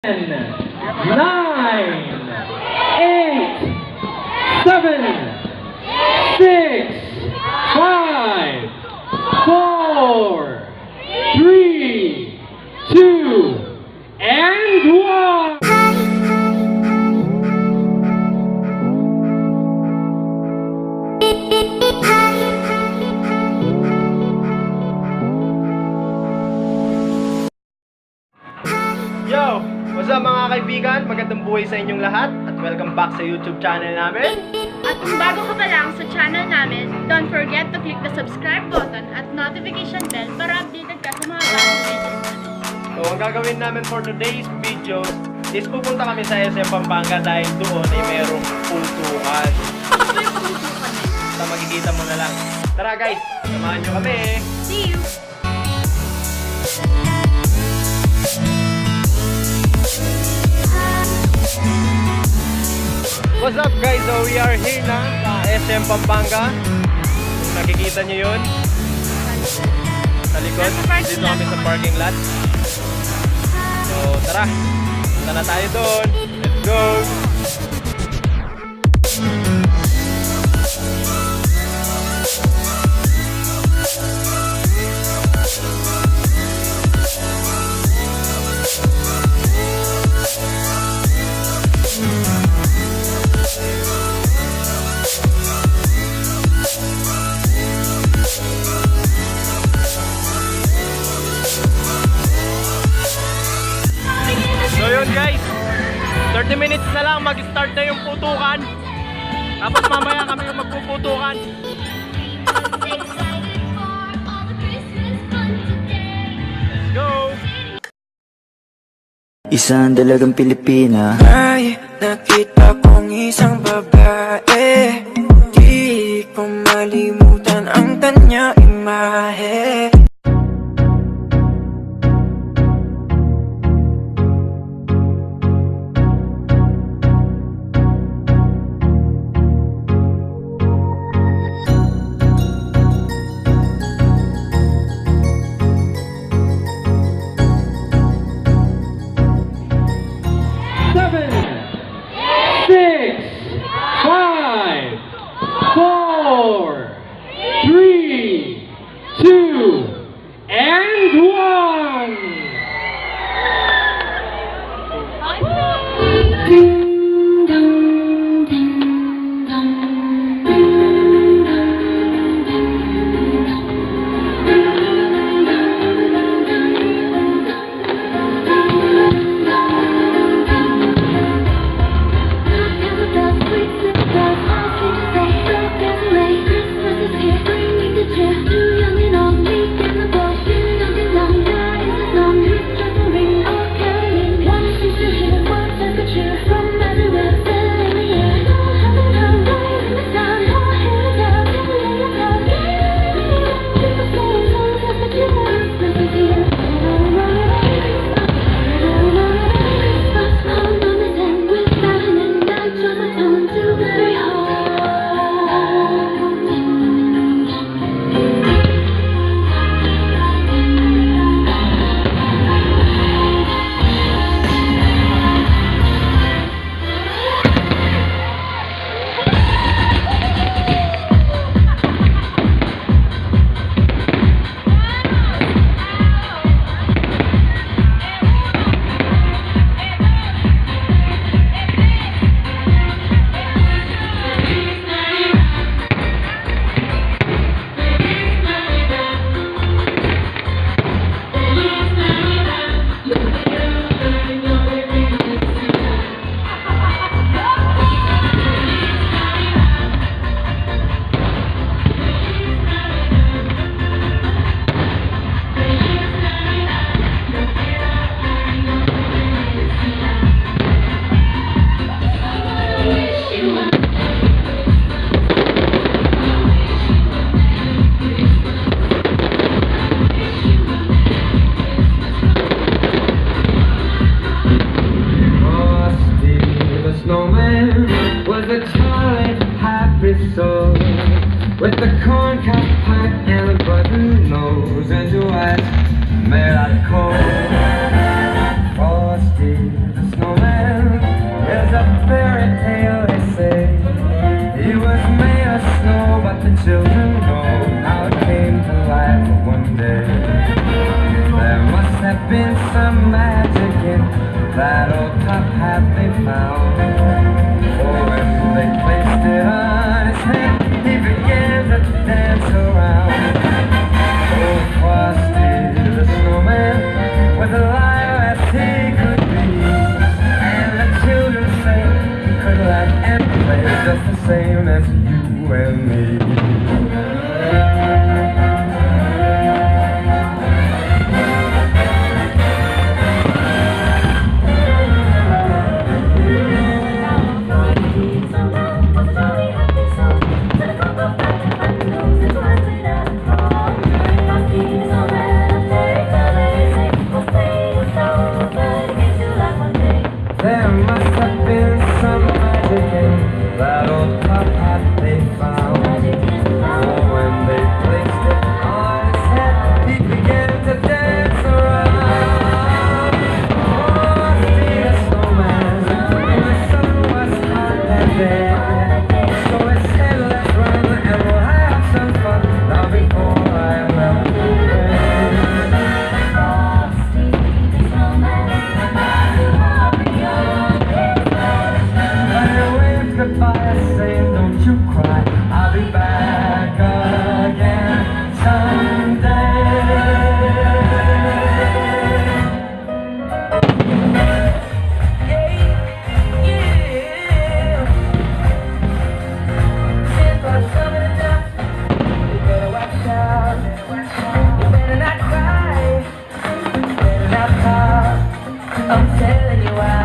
10, 9, 8, 7, 6, 5, 4, 3, 2, and 1. Yo! What's up mga kaibigan? Magandang buhay sa inyong lahat at welcome back sa YouTube channel namin. At kung bago ka pa lang sa channel namin, don't forget to click the subscribe button at notification bell para updated ka sa mga bagong videos namin. So, ang gagawin namin for today's video is pupunta kami sa SM Pampanga dahil doon ay merong putukan. Ano ba yung putukan eh? Basta makikita mo na lang. Tara guys, samahan nyo kami. See you! What's up guys? So we are here na sa SM Pampanga. Kung nakikita nyo yun sa likod, dito kami sa parking lot. So tara, punta na tayo doon. Let's go! So yun guys, 30 minutes na lang mag-start na yung putukan. Tapos mamaya kami yung magpuputukan. Let's go! Isang dalagang Pilipina. Ay, nakita kong isang babae. Di ko malimutan ang kanya imahe. with the corn cob pipe and a button nose and two eyes made out of coal. Frosty that old top hat they found. Oh, when they placed it on his head, he began to dance around. Oh, Frosty the Snowman was alive as he could be, and the children say he could laugh and play just the same as you and me. There must have been some magic in that old top hat they found. Oh, when they placed it on his head, he began to dance around. Frosty the Snowman, and the sun was hot that day. So he said, let's run and we'll have some fun now before I melt away. Goodbye, say, don't you cry, I'll be back again someday. Since I'm coming to die, you better watch out. You better not cry, you better not pout. I'm telling you why.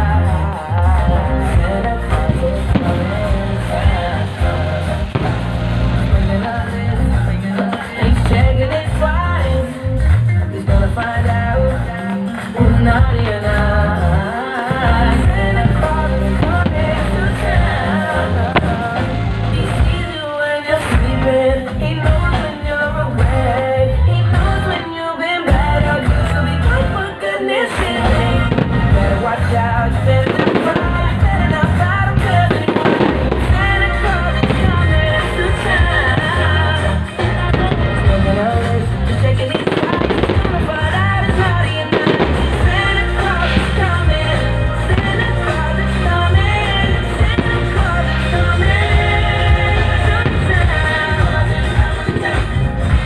Naughty or nice, Santa Claus is coming to town. He sees you when you're sleeping, he knows when you're awake, he knows when you've been bad or good, so be good for goodness sake. You better watch out, you better not cry, you better not fight, I'm telling you why. Santa Claus is coming to town. Smoking on this, just taking these flights, gonna find out it's naughty or nice. Santa Claus is coming, Santa Claus is coming, Santa Claus is coming to town.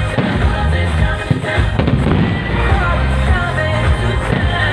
Santa Claus is coming to town. Santa Claus is coming to town.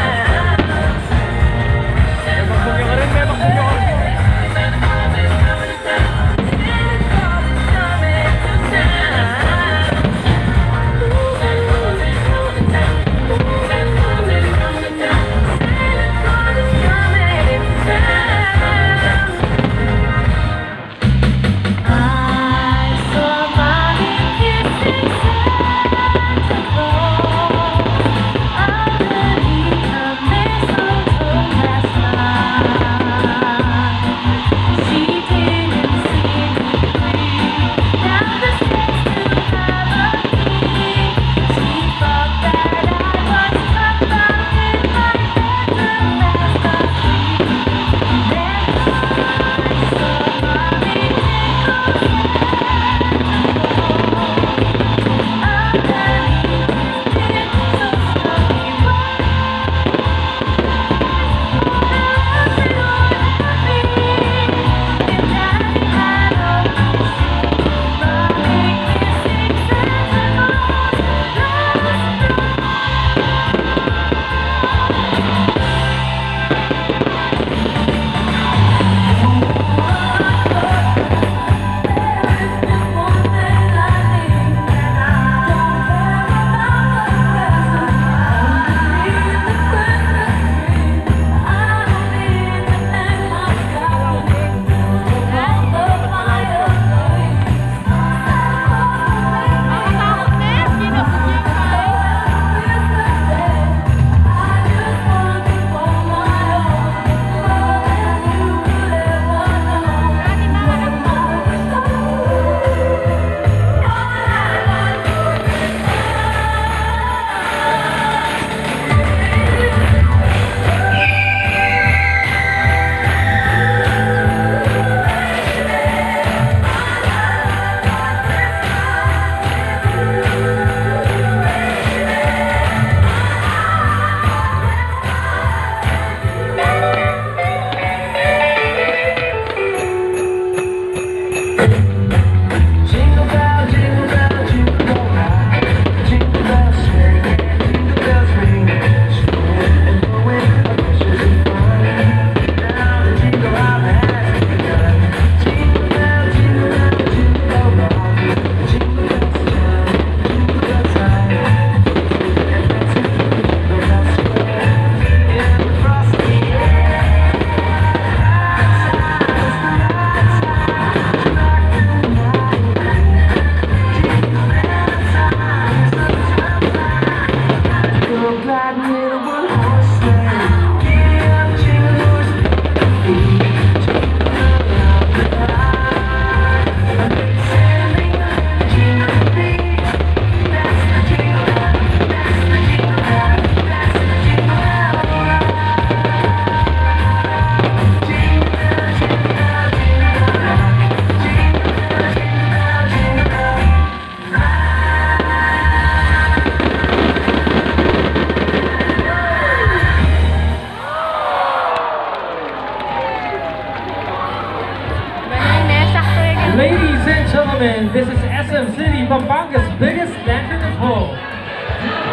gentlemen, this is SM City, Pampanga's biggest lantern of home.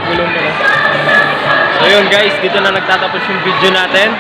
Gulong mo na. So yun guys, dito na nagtatapos yung video natin.